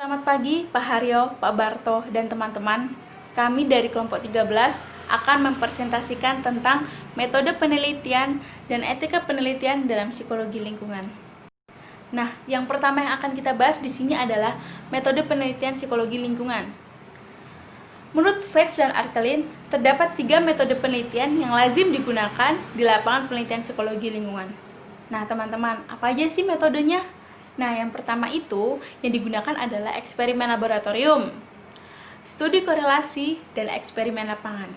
Selamat pagi Pak Haryo, Pak Barto, dan teman-teman. Kami dari kelompok 13 akan mempresentasikan tentang metode penelitian dan etika penelitian dalam psikologi lingkungan. Nah, yang pertama yang akan kita bahas di sini adalah metode penelitian psikologi lingkungan. Menurut Veitch dan Arkelin, terdapat 3 metode penelitian yang lazim digunakan di lapangan penelitian psikologi lingkungan. Nah, teman-teman, apa aja sih metodenya? Nah, yang pertama itu yang digunakan adalah eksperimen laboratorium, studi korelasi, dan eksperimen lapangan.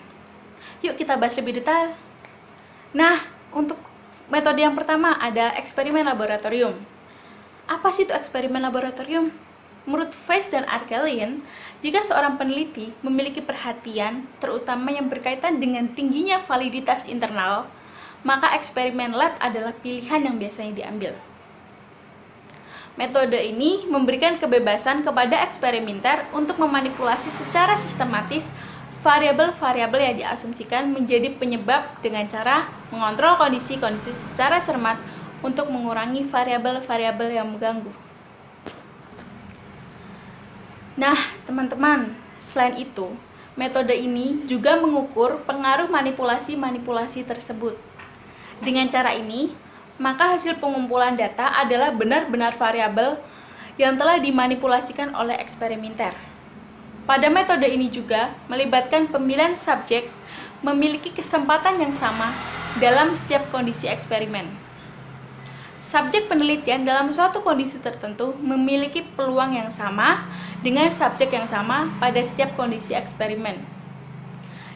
Yuk kita bahas lebih detail. Nah, untuk metode yang pertama ada eksperimen laboratorium. Apa sih itu eksperimen laboratorium? Menurut Veitch dan Arkelin, jika seorang peneliti memiliki perhatian, terutama yang berkaitan dengan tingginya validitas internal, maka eksperimen lab adalah pilihan yang biasanya diambil. Metode ini memberikan kebebasan kepada eksperimenter untuk memanipulasi secara sistematis variabel-variabel yang diasumsikan menjadi penyebab dengan cara mengontrol kondisi-kondisi secara cermat untuk mengurangi variabel-variabel yang mengganggu. Nah, teman-teman, selain itu, metode ini juga mengukur pengaruh manipulasi-manipulasi tersebut. Dengan cara ini, maka hasil pengumpulan data adalah benar-benar variabel yang telah dimanipulasikan oleh eksperimenter. Pada metode ini juga melibatkan pemilihan subjek memiliki kesempatan yang sama dalam setiap kondisi eksperimen. Subjek penelitian dalam suatu kondisi tertentu memiliki peluang yang sama dengan subjek yang sama pada setiap kondisi eksperimen.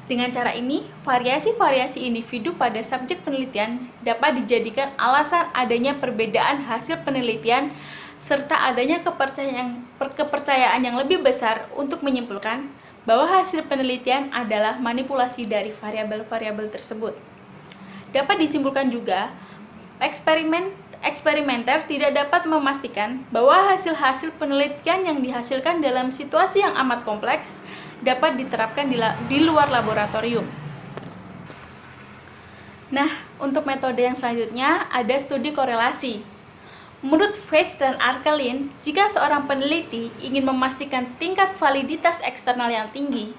Dengan cara ini, variasi-variasi individu pada subjek penelitian dapat dijadikan alasan adanya perbedaan hasil penelitian serta adanya kepercayaan yang lebih besar untuk menyimpulkan bahwa hasil penelitian adalah manipulasi dari variabel-variabel tersebut. Dapat disimpulkan juga, eksperimenter tidak dapat memastikan bahwa hasil-hasil penelitian yang dihasilkan dalam situasi yang amat kompleks dapat diterapkan di luar laboratorium. Nah, untuk metode yang selanjutnya ada studi korelasi. Menurut Veitch dan Arkelin, jika seorang peneliti ingin memastikan tingkat validitas eksternal yang tinggi,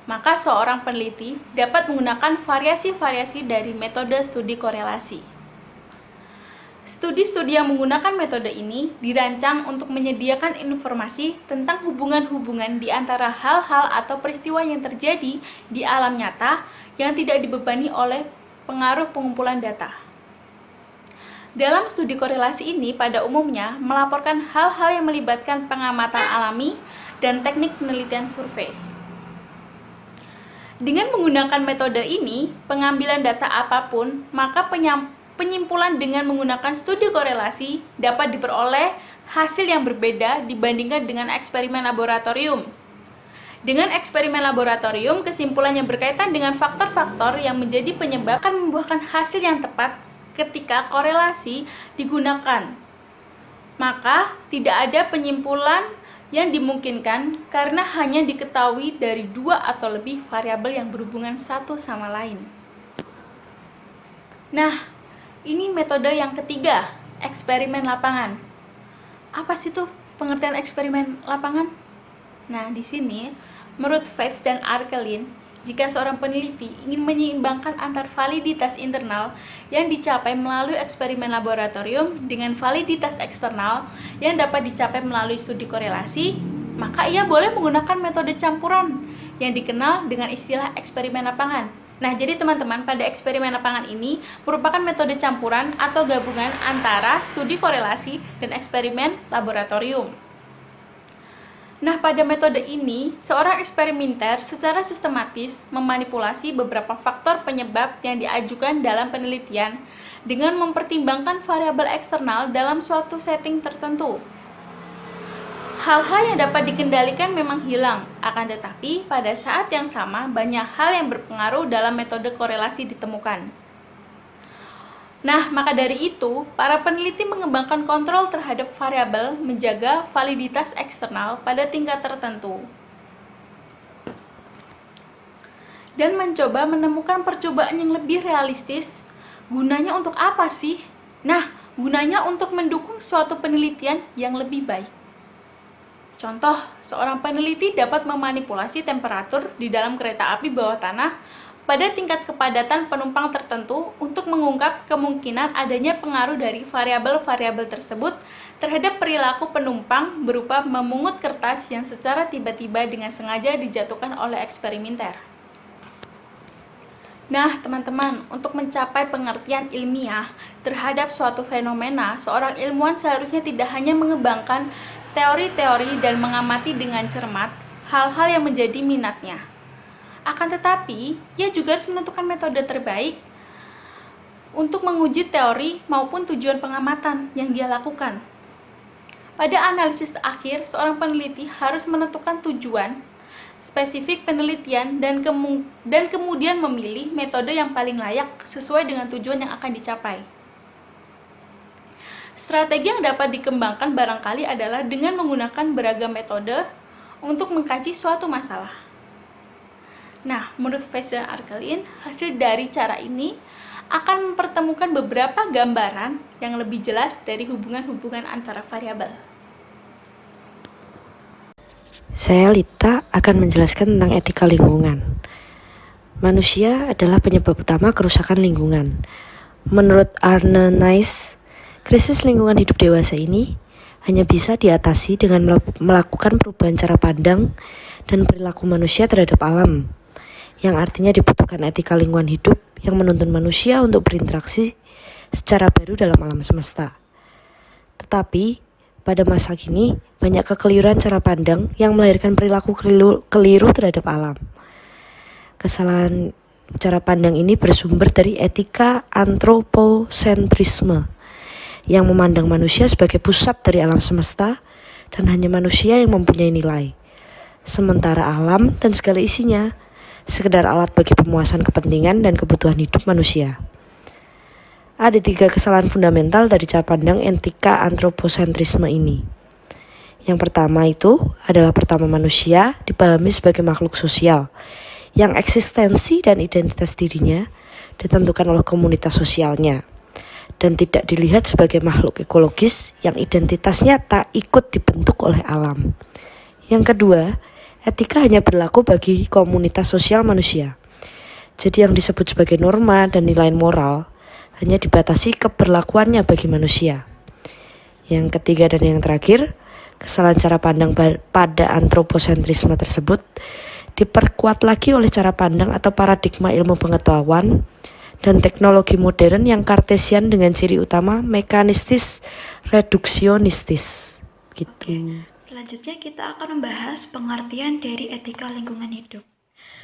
maka seorang peneliti dapat menggunakan variasi-variasi dari metode studi korelasi. Studi-studi yang menggunakan metode ini dirancang untuk menyediakan informasi tentang hubungan-hubungan di antara hal-hal atau peristiwa yang terjadi di alam nyata yang tidak dibebani oleh pengaruh pengumpulan data. Dalam studi korelasi ini pada umumnya melaporkan hal-hal yang melibatkan pengamatan alami dan teknik penelitian survei. Dengan menggunakan metode ini, pengambilan data apapun, maka penyimpulan dengan menggunakan studi korelasi dapat diperoleh hasil yang berbeda dibandingkan dengan eksperimen laboratorium. Dengan eksperimen laboratorium, kesimpulan yang berkaitan dengan faktor-faktor yang menjadi penyebab akan membuahkan hasil yang tepat ketika korelasi digunakan. Maka, tidak ada penyimpulan yang dimungkinkan karena hanya diketahui dari 2 atau lebih variabel yang berhubungan satu sama lain. Nah, ini metode yang ketiga, eksperimen lapangan. Apa sih tuh pengertian eksperimen lapangan? Nah, di sini menurut Veitch dan Arkelin, jika seorang peneliti ingin menyeimbangkan antar validitas internal yang dicapai melalui eksperimen laboratorium dengan validitas eksternal yang dapat dicapai melalui studi korelasi, maka ia boleh menggunakan metode campuran yang dikenal dengan istilah eksperimen lapangan. Nah, jadi teman-teman, pada eksperimen lapangan ini merupakan metode campuran atau gabungan antara studi korelasi dan eksperimen laboratorium. Nah, pada metode ini, seorang eksperimenter secara sistematis memanipulasi beberapa faktor penyebab yang diajukan dalam penelitian dengan mempertimbangkan variabel eksternal dalam suatu setting tertentu. Hal-hal yang dapat dikendalikan memang hilang, akan tetapi pada saat yang sama banyak hal yang berpengaruh dalam metode korelasi ditemukan. Nah, maka dari itu, para peneliti mengembangkan kontrol terhadap variabel menjaga validitas eksternal pada tingkat tertentu. Dan mencoba menemukan percobaan yang lebih realistis. Gunanya untuk apa sih? Nah, gunanya untuk mendukung suatu penelitian yang lebih baik. Contoh, seorang peneliti dapat memanipulasi temperatur di dalam kereta api bawah tanah pada tingkat kepadatan penumpang tertentu untuk mengungkap kemungkinan adanya pengaruh dari variabel-variabel tersebut terhadap perilaku penumpang berupa memungut kertas yang secara tiba-tiba dengan sengaja dijatuhkan oleh eksperimenter. Nah, teman-teman, untuk mencapai pengertian ilmiah terhadap suatu fenomena, seorang ilmuwan seharusnya tidak hanya mengembangkan teori-teori dan mengamati dengan cermat hal-hal yang menjadi minatnya. Akan tetapi, ia juga harus menentukan metode terbaik untuk menguji teori maupun tujuan pengamatan yang dia lakukan. Pada analisis akhir, seorang peneliti harus menentukan tujuan spesifik penelitian dan kemudian memilih metode yang paling layak sesuai dengan tujuan yang akan dicapai. Strategi yang dapat dikembangkan barangkali adalah dengan menggunakan beragam metode untuk mengkaji suatu masalah. Nah, menurut Faisal Arkelin, hasil dari cara ini akan mempertemukan beberapa gambaran yang lebih jelas dari hubungan-hubungan antara variabel. Saya Lita akan menjelaskan tentang etika lingkungan. Manusia adalah penyebab utama kerusakan lingkungan. Menurut Arne Naess, krisis lingkungan hidup dewasa ini hanya bisa diatasi dengan melakukan perubahan cara pandang dan perilaku manusia terhadap alam, yang artinya dibutuhkan etika lingkungan hidup yang menuntun manusia untuk berinteraksi secara baru dalam alam semesta. Tetapi, pada masa kini, banyak kekeliruan cara pandang yang melahirkan perilaku keliru terhadap alam. Kesalahan cara pandang ini bersumber dari etika antroposentrisme yang memandang manusia sebagai pusat dari alam semesta dan hanya manusia yang mempunyai nilai. Sementara alam dan segala isinya sekedar alat bagi pemuasan kepentingan dan kebutuhan hidup manusia. Ada 3 kesalahan fundamental dari cara pandang etika antroposentrisme ini. Yang pertama itu adalah manusia dipahami sebagai makhluk sosial, yang eksistensi dan identitas dirinya ditentukan oleh komunitas sosialnya, dan tidak dilihat sebagai makhluk ekologis yang identitasnya tak ikut dibentuk oleh alam. Yang kedua, etika hanya berlaku bagi komunitas sosial manusia. Jadi yang disebut sebagai norma dan nilai moral hanya dibatasi keberlakuannya bagi manusia. Yang ketiga dan yang terakhir, kesalahan cara pandang pada antroposentrisme tersebut diperkuat lagi oleh cara pandang atau paradigma ilmu pengetahuan dan teknologi modern yang kartesian dengan ciri utama mekanistis reduksionistis. Gitu. Selanjutnya kita akan membahas pengertian dari etika lingkungan hidup.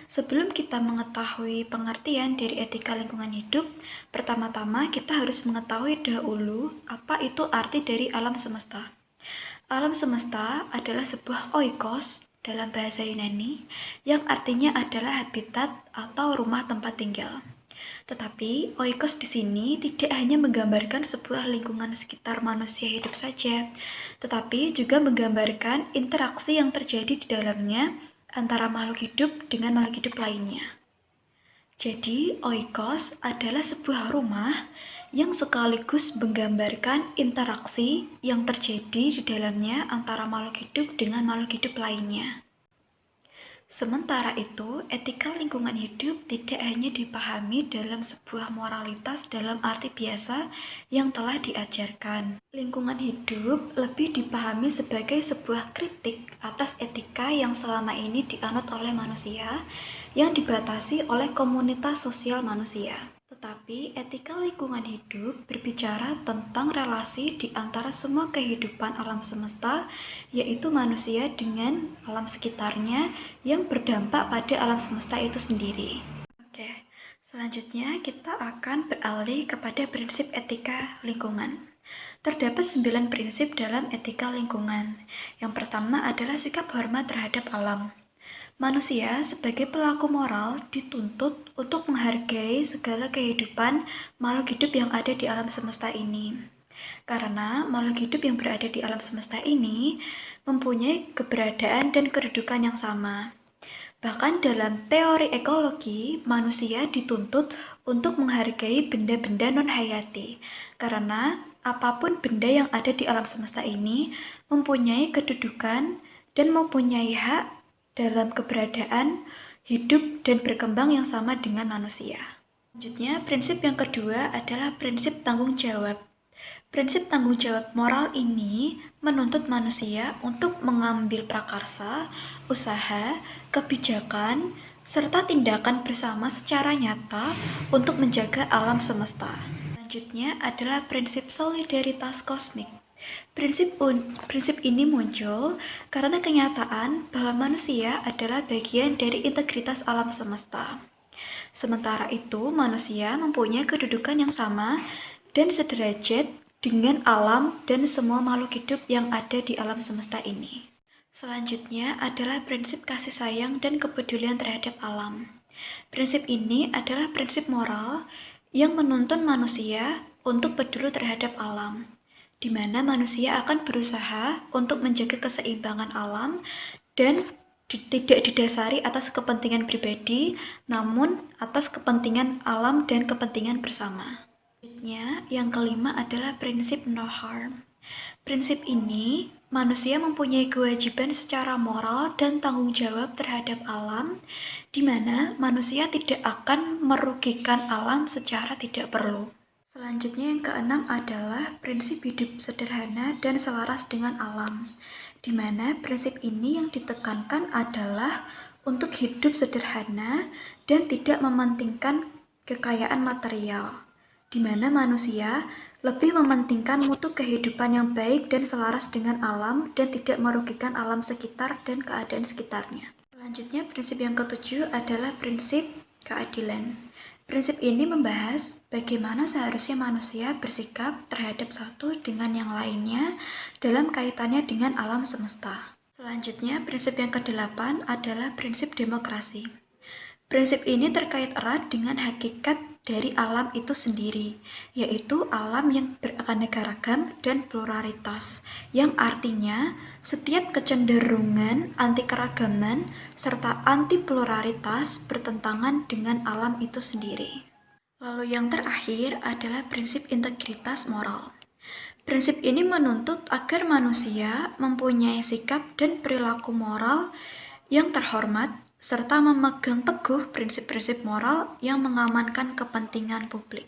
Sebelum kita mengetahui pengertian dari etika lingkungan hidup, pertama-tama kita harus mengetahui dahulu apa itu arti dari alam semesta. Alam semesta adalah sebuah oikos dalam bahasa Yunani yang artinya adalah habitat atau rumah tempat tinggal. Tetapi oikos di sini tidak hanya menggambarkan sebuah lingkungan sekitar manusia hidup saja, tetapi juga menggambarkan interaksi yang terjadi di dalamnya antara makhluk hidup dengan makhluk hidup lainnya. Jadi, oikos adalah sebuah rumah yang sekaligus menggambarkan interaksi yang terjadi di dalamnya antara makhluk hidup dengan makhluk hidup lainnya. Sementara itu, etika lingkungan hidup tidak hanya dipahami dalam sebuah moralitas dalam arti biasa yang telah diajarkan. Lingkungan hidup lebih dipahami sebagai sebuah kritik atas etika yang selama ini dianut oleh manusia yang dibatasi oleh komunitas sosial manusia. Tetapi etika lingkungan hidup berbicara tentang relasi di antara semua kehidupan alam semesta, yaitu manusia dengan alam sekitarnya yang berdampak pada alam semesta itu sendiri. Oke, selanjutnya kita akan beralih kepada prinsip etika lingkungan. Terdapat 9 prinsip dalam etika lingkungan. Yang pertama adalah sikap hormat terhadap alam. Manusia sebagai pelaku moral dituntut untuk menghargai segala kehidupan makhluk hidup yang ada di alam semesta ini. Karena makhluk hidup yang berada di alam semesta ini mempunyai keberadaan dan kedudukan yang sama. Bahkan dalam teori ekologi, manusia dituntut untuk menghargai benda-benda non-hayati. Karena apapun benda yang ada di alam semesta ini mempunyai kedudukan dan mempunyai hak dalam keberadaan, hidup, dan berkembang yang sama dengan manusia. Selanjutnya, prinsip yang kedua adalah prinsip tanggung jawab. Prinsip tanggung jawab moral ini menuntut manusia untuk mengambil prakarsa, usaha, kebijakan, serta tindakan bersama secara nyata untuk menjaga alam semesta. Selanjutnya adalah prinsip solidaritas kosmik. Prinsip ini muncul karena kenyataan bahwa manusia adalah bagian dari integritas alam semesta. Sementara itu, manusia mempunyai kedudukan yang sama dan sederajat dengan alam dan semua makhluk hidup yang ada di alam semesta ini. Selanjutnya adalah prinsip kasih sayang dan kepedulian terhadap alam. Prinsip ini adalah prinsip moral yang menuntun manusia untuk peduli terhadap alam, di mana manusia akan berusaha untuk menjaga keseimbangan alam dan tidak didasari atas kepentingan pribadi, namun atas kepentingan alam dan kepentingan bersama. Selanjutnya, yang kelima adalah prinsip no harm. Prinsip ini, manusia mempunyai kewajiban secara moral dan tanggung jawab terhadap alam, di mana manusia tidak akan merugikan alam secara tidak perlu. Selanjutnya yang keenam adalah prinsip hidup sederhana dan selaras dengan alam, di mana prinsip ini yang ditekankan adalah untuk hidup sederhana dan tidak mementingkan kekayaan material, di mana manusia lebih mementingkan mutu kehidupan yang baik dan selaras dengan alam dan tidak merugikan alam sekitar dan keadaan sekitarnya. Selanjutnya, prinsip yang ketujuh adalah prinsip keadilan. Prinsip ini membahas bagaimana seharusnya manusia bersikap terhadap satu dengan yang lainnya dalam kaitannya dengan alam semesta. Selanjutnya, prinsip yang kedelapan adalah prinsip demokrasi. Prinsip ini terkait erat dengan hakikat dari alam itu sendiri, yaitu alam yang beraneka ragam dan pluralitas, yang artinya setiap kecenderungan anti keragaman serta anti pluralitas bertentangan dengan alam itu sendiri. Lalu yang terakhir adalah prinsip integritas moral. Prinsip ini menuntut agar manusia mempunyai sikap dan perilaku moral yang terhormat, serta memegang teguh prinsip-prinsip moral yang mengamankan kepentingan publik.